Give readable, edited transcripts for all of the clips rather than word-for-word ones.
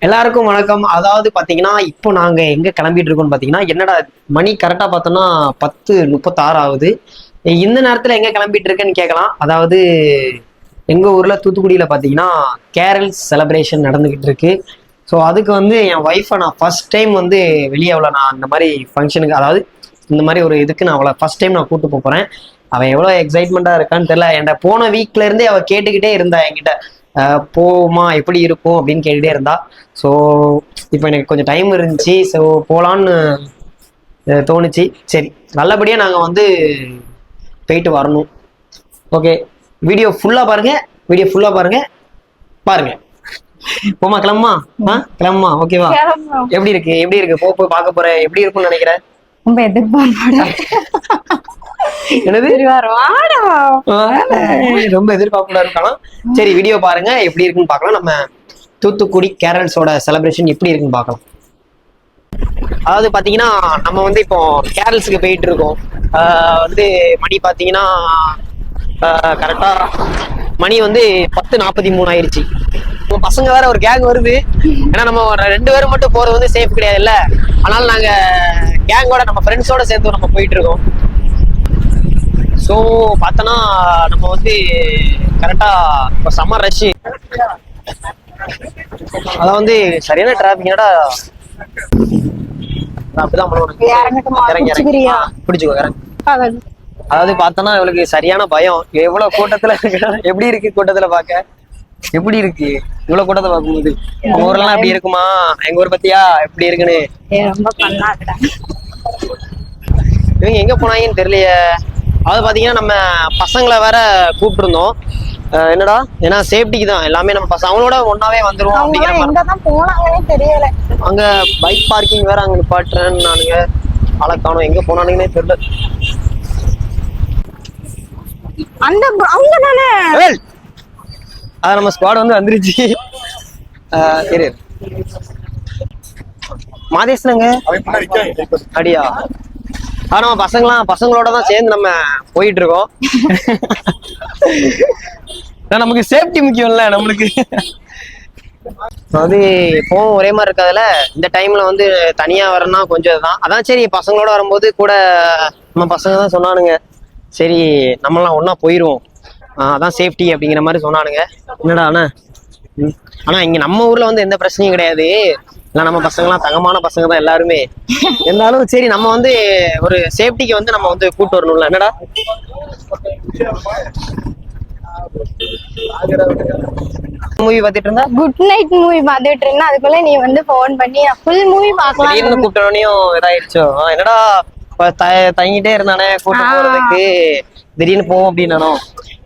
எல்லாருக்கும் வணக்கம். அதாவது பாத்தீங்கன்னா இப்போ நாங்க எங்க கிளம்பிட்டு இருக்கோம்னு பாத்தீங்கன்னா என்னடா மணி கரெக்டா பார்த்தோம்னா 10:36 ஆகுது. இந்த நேரத்துல எங்க கிளம்பிட்டு இருக்கேன்னு கேட்கலாம். அதாவது எங்க ஊர்ல தூத்துக்குடியில பாத்தீங்கன்னா கேரல்ஸ் செலிப்ரேஷன் நடந்துகிட்டு இருக்கு. ஸோ அதுக்கு வந்து என் ஒய்ஃபை நான் ஃபர்ஸ்ட் டைம் வந்து வெளியே அவளை நான் இந்த மாதிரி ஃபங்க்ஷனுக்கு, அதாவது இந்த மாதிரி ஒரு இதுக்கு நான் அவளை ஃபர்ஸ்ட் டைம் நான் கூட்டு போறேன். அவன் எவ்வளோ எக்ஸைட்மெண்ட்டாக இருக்கான்னு தெரியல. என்கிட்ட போன வீக்ல இருந்தே அவள் கேட்டுக்கிட்டே இருந்தா என்கிட்ட, போமா எப்படி இருக்கும் அப்படின்னு கேட்டுட்டே இருந்தா. ஸோ இப்போ எனக்கு கொஞ்சம் டைம் இருந்துச்சு. ஸோ போகலான்னு தோணுச்சு. சரி, நல்லபடியாக நாங்கள் வந்து போயிட்டு வரணும். ஓகே, வீடியோ ஃபுல்லாக பாருங்க, வீடியோ ஃபுல்லாக பாருங்க பாருங்க. போமா, கிளம்புமா? கிளம்புமா, ஓகேவா? எப்படி இருக்கு, எப்படி இருக்கு? போய் பார்க்க போற, எப்படி இருக்கும்னு நினைக்கிறேன்? ரொம்ப எதிர்பார்ப்போட என்னது ரொம்ப எதிர்பார்ப்புல இருக்கலாம். சரி, வீடியோ பாருங்க, எப்படி இருக்குன்னு பார்க்கலாம். நம்ம தூத்துக்குடி கேரல்ஸோட செலிப்ரேஷன் எப்படி இருக்குன்னு பார்க்கலாம். அதாவது பாத்தீங்கன்னா நம்ம வந்து இப்போ கேரல்ஸுக்கு போயிட்டு இருக்கோம். வந்து மணி பாத்தீங்கன்னா கரெக்டா மணி வந்து 10:43 ஆயிடுச்சு. பசங்க வேற ஒரு கேங் வருது. ஏன்னா நம்ம 2 பேரும் மட்டும் போறது வந்து சேஃப் கிடையாது இல்ல. அதனால நாங்க கேங்கோட நம்ம ஃப்ரெண்ட்ஸோட சேர்ந்து நம்ம போயிட்டு இருக்கோம். ஸோ பார்த்தோன்னா நம்ம வந்து கரெக்டா இப்போ சம்மர் ரஷ், அதான் வந்து சரியான டிராபிக்டா அப்படிதான் பிடிச்சுக்கோ இறங்க. அதாவது பார்த்தோன்னா இவளுக்கு சரியான பயம். எவ்வளவு கூட்டத்துல எப்படி இருக்கு, கூட்டத்துல பார்க்க எப்படி இருக்கு, இவ்வளவு கூட்டத்தை பார்க்கும்போது. உங்க ஊர்லாம் எப்படி இருக்குமா? எங்க ஊர் பத்தியா எப்படி இருக்குன்னு இவங்க எங்க போனாங்கன்னு தெரியலையே. அதாவது பாத்தீங்கன்னா நம்ம பசங்களை வேற கூப்பிட்டு இருந்தோம். என்னடா, ஏன்னா சேஃப்டிக்கு தான் எல்லாமே. நம்ம பசங்க அவங்களோட ஒன்னாவே வந்துருவோம் அப்படிங்கிற மாதிரி தெரியல. அங்க பைக் பார்க்கிங் வேற அங்க நிப்பாட்டுறேன்னு நானுங்க ஆளை காணோம். எங்க போனானுங்கன்னே தெரியல. அந்த அவங்க தானே அத நம்ம ஸ்குவாட் வந்து வந்துருச்சு. இரு மாதேஷ்னங்க அடியா. ஆனா பசங்களோட தான் சேர்ந்து நம்ம போயிட்டு இருக்கோம். நமக்கு சேஃப்டி முக்கியம்ல நம்மளுக்கு. அது எப்பவும் ஒரே மாதிரி இருக்காதுல. இந்த டைம்ல வந்து தனியா வரணும்னா கொஞ்சம் தான். அதான் சரி, பசங்களோட வரும்போது கூட நம்ம பசங்க தான் சொன்னானுங்க, சரி நம்மளாம் ஒன்னா போயிருவோம், அதான் சேஃப்டி அப்படிங்கிற மாதிரி சொன்னானுங்க. என்னடா அண்ணா, ஆனா இங்க நம்ம ஊர்ல வந்து எந்த பிரச்சனையும் கிடையாது. இல்லை, நம்ம பசங்களாம் தங்கமான பசங்க தான் எல்லாருமே. இருந்தாலும் சரி, நம்ம வந்து ஒரு சேஃப்டிக்கு வந்து நம்ம வந்து கூட்டு வரணும்ல. என்னடா மூவி பார்த்துட்டு இருந்தா, குட் நைட் மூவி பார்த்துட்டு இருந்தா, அதுக்குள்ள நீ வந்து போன் பண்ணி ஃபுல் மூவி பார்க்கலாம் கூப்பிட்டோனையும் இதாயிடுச்சோ. என்னடா தங்கிட்டே இருந்தானே கூட்டு போறதுக்கு, திடீர்னு போவோம் அப்படின்னு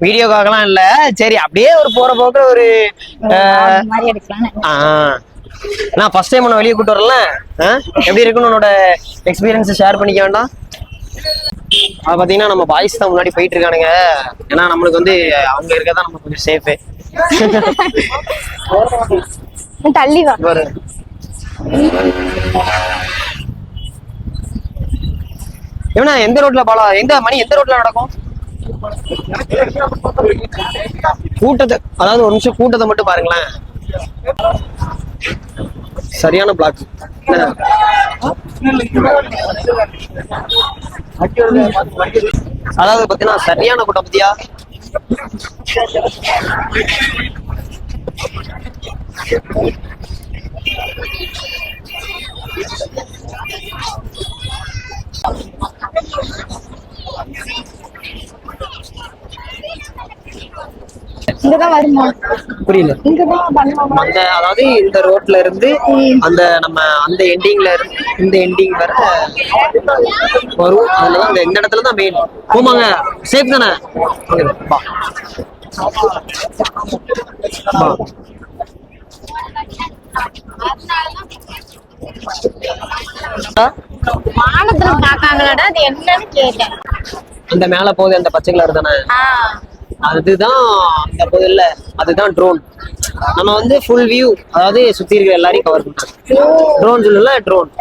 வீடியோக்காகலாம் இல்ல. சரி, அப்படியே ஒரு போற போக்குற ஒரு மாதிரி எடுக்கலாம். நான் ஃபர்ஸ்ட் டைம் உன்னை வெளியே கூட்டு வரல, எப்படி இருக்குன்னு உன்னோட எக்ஸ்பீரியன்ஸ் ஷேர் பண்ணிக்க வேண்டாம்? அது பாத்தீங்கன்னா நம்ம பாய்ஸ் தான் முன்னாடி போயிட்டு இருக்கானுங்க. ஏன்னா நம்மளுக்கு வந்து அவங்க இருக்கதான் நம்ம கொஞ்சம் சேஃபு. தள்ளி வா. ஏன்னா எந்த ரோட்ல பாலா, எந்த மணி எந்த ரோட்ல நடக்கும் கூட்டத்தை? அதாவது ஒரு நிமிஷம் கூட்டத்தை மட்டும் பாருங்களேன், சரியான பிளாக். அதாவது பாத்தீங்கன்னா சரியான கூட்டம் பத்தியா. இங்கதான் வருமா? புரியல. இங்கதான் பண்ணுவாங்க. அந்த அதாவது இந்த ரோட்ல இருந்து அந்த நம்ம அந்த எண்டிங்ல இருந்து இந்த எண்டிங் வர வரும். அதுலதான் இந்த இடத்துல தான் மெயின். போமாங்க, சேஃப் தானே? வானத்துல பாக்காங்களடா, அது என்னன்னு கேட்டேன். அந்த மேல போகுது அந்த பச்சை கலர் தானே, அதுதான் அந்த போதில்ல, அதுதான் ட்ரோன். நம்ம வந்து ஃபுல் வியூ, அதாவது சுத்தி இருக்கிற எல்லாரையும் கவர் பண்றோம். ட்ரோன் சொல்லல, ட்ரோன்.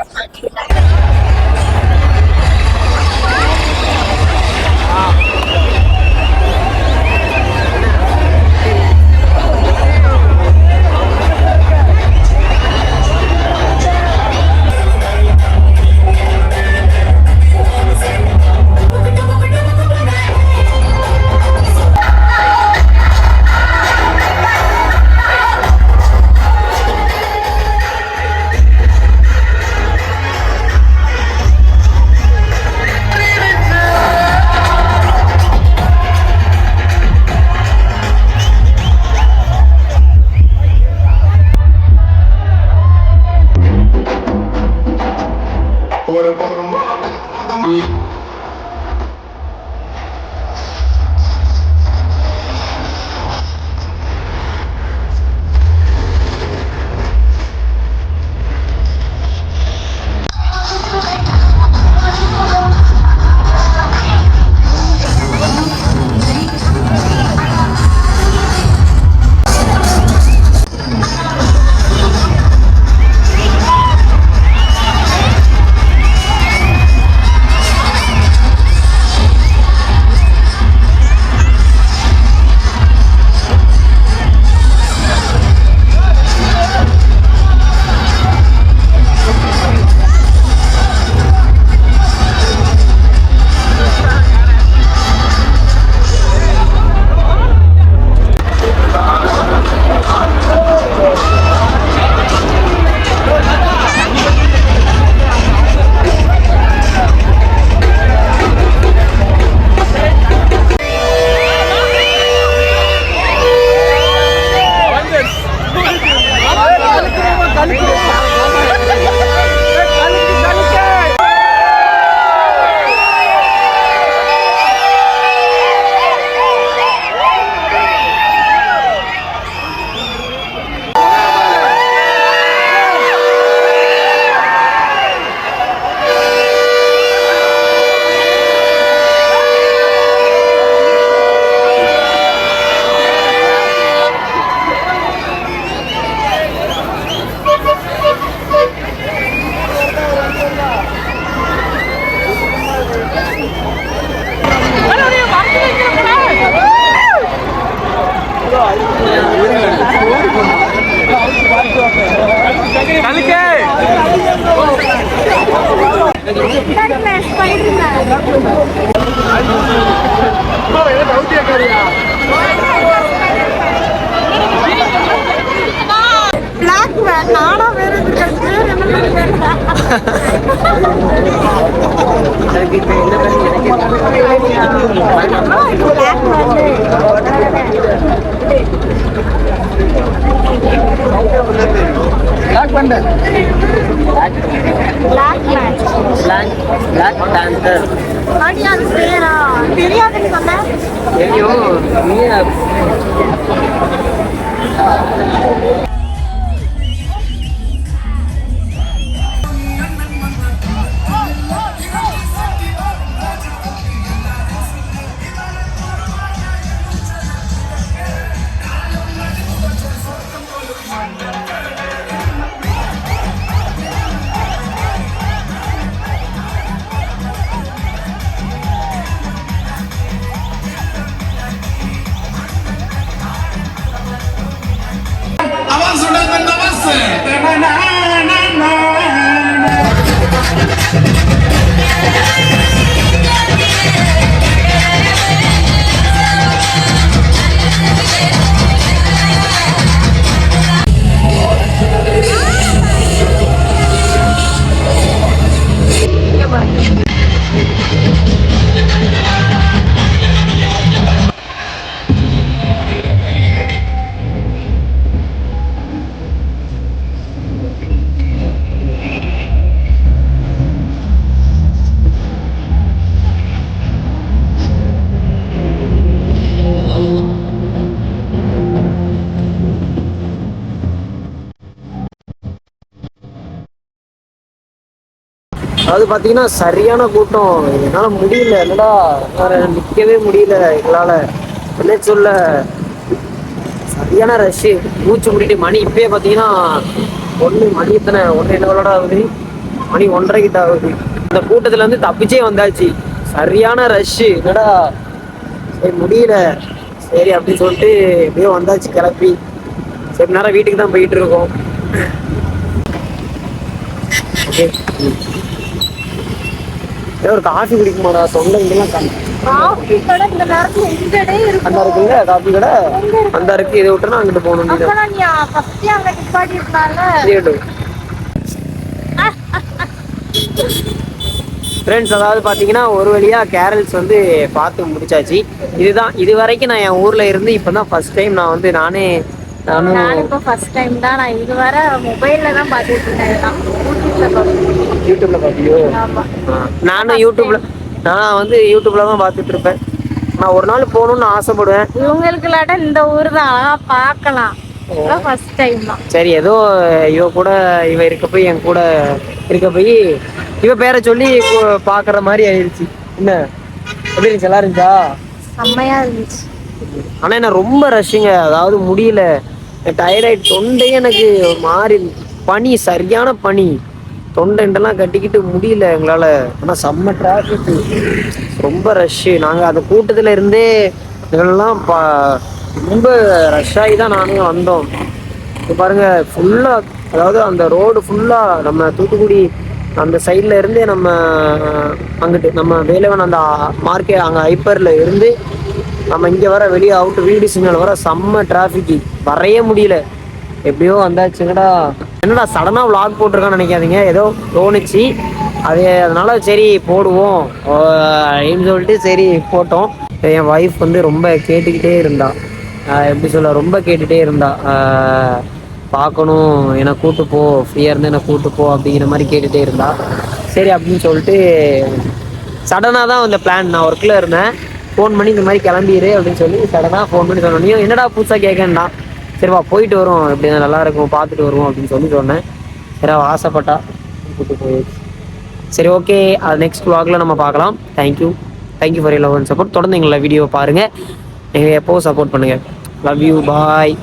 பிளாக் மேன் நானா வேற தெரியாதுன்னு சொன்ன அதாவது பார்த்தீங்கன்னா சரியான கூட்டம். என்னால் முடியல, என்னடா நிற்கவே முடியல எங்களால். என்ன சொல்ல, சரியான ரஷ்ஷு. மூச்சு முடிட்டு மணி இப்பயே பார்த்தீங்கன்னா மணி எத்தனை 1:15 ஆகுது, மணி 1:30 கிட்ட ஆகுது. இந்த கூட்டத்துலேருந்து தப்பிச்சே வந்தாச்சு. சரியான ரஷ்ஷு, என்னடா சரி முடியல. சரி அப்படின்னு சொல்லிட்டு எப்படியோ வந்தாச்சு கிளப்பி. சரி நேரம் வீட்டுக்கு தான் போயிட்டு இருக்கோம். ஓகே, ஒரு காஃபி குடிக்குமாடா? சொந்த இங்கெல்லாம் காஃபி கடை இந்த நேரத்துல எங்கடே இருக்கு? அந்த இருக்குல்ல காஃபி கடை, அந்த இருக்கு. இதை விட்டுனா அங்கிட்டு போகணும். ஃப்ரெண்ட்ஸ், அதாவது பார்த்தீங்கன்னா ஒரு வழியாக கேரல்ஸ் வந்து பார்த்து முடிச்சாச்சு. இது வரைக்கும் நான் என் ஊரில் இருந்து இப்போ தான் ஃபர்ஸ்ட் டைம் நான் வந்து நானும் இப்போ ஃபர்ஸ்ட் டைம் தான். நான் இதுவரை மொபைல்ல தான் பார்த்துட்டு இருக்கேன். யூடியூப்ல பார்த்தியோ? நானும் நான் வந்து யூடியூப்ல தான் பார்த்துட்டு இருப்பேன். நான் ஒரு நாள் போகணும்னு ஆசைப்படுவேன். இவங்களுக்கு இல்லாட்ட இந்த ஊர் தான் அழகா பார்க்கலாம். ஃபர்ஸ்ட் டைம் தான். சரி, ஏதோ இவ இருக்க போய் என் கூட இருக்க போய் இவ பேரை சொல்லி பாக்குற மாதிரி ஆயிடுச்சு. என்ன எப்படி இருந்துச்சு? நல்லா இருந்துச்சா? செம்மையா இருந்துச்சு. ஆனா என்ன ரொம்ப ரஷ்ஷுங்க. அதாவது முடியல, டயர்டாயிட்டு. தொண்டையே எனக்கு ஒரு மாதிரி பனி, சரியான பனி. தொண்டைண்டெல்லாம் கட்டிக்கிட்டு முடியல எங்களால். ஆனால் செம்ம டிராஃபிக், ரொம்ப ரஷ்ஷு. நாங்கள் அந்த கூட்டத்தில் இருந்தே இதெல்லாம் ரொம்ப ரஷ் ஆகி தான் நானும் வந்தோம். இப்போ பாருங்கள் ஃபுல்லாக, அதாவது அந்த ரோடு ஃபுல்லாக நம்ம தூத்துக்குடி அந்த சைடில் இருந்தே நம்ம அங்கிட்டு நம்ம வேலவன் அந்த மார்க்கெட் அங்கே ஹைப்பரில் இருந்து நம்ம இங்கே வர வெளியே அவுட்டு வீடு சிக்னல் வர செம்ம டிராஃபிக்கு, வரைய முடியல. எப்படியோ வந்தாச்சுங்கடா. என்னடா சடனாக விளாக் போட்டிருக்கான்னு நினைக்காதீங்க, ஏதோ தோணுச்சு அதனால சரி போடுவோம் அப்படின்னு சொல்லிட்டு சரி போட்டோம். என் ஒய்ஃப் வந்து ரொம்ப கேட்டுக்கிட்டே இருந்தா, எப்படி சொல்ல, ரொம்ப கேட்டுகிட்டே இருந்தா. பார்க்கணும், என்னை கூட்டு போ, ஃப்ரீயாக இருந்து என்னை கூட்டு போ அப்படிங்கிற மாதிரி கேட்டுகிட்டே இருந்தா. சரி அப்படின்னு சொல்லிட்டு சடனாக தான் அந்த பிளான். நான் ஒர்க்கில் இருந்தேன், ஃபோன் பண்ணி இந்த மாதிரி கிளம்பிடு அப்படின்னு சொல்லி சடனாக ஃபோன் பண்ணி சொன்னோம். என்னடா புதுசாக கேட்கண்டா, சரிவா போயிட்டு வரும், எப்படி நல்லா இருக்கும், பார்த்துட்டு வருவோம் அப்படின்னு சொல்லி சொன்னேன். சரி ஆசைப்பட்டா கூப்பிட்டு போயிடுச்சு. சரி ஓகே, அது நெக்ஸ்ட் vlogல நம்ம பார்க்கலாம். Thank you for your love and support. தொடர்ந்து எங்களை வீடியோ பாருங்கள், நீங்கள் எப்போவும் சப்போர்ட் பண்ணுங்கள். Love you, bye.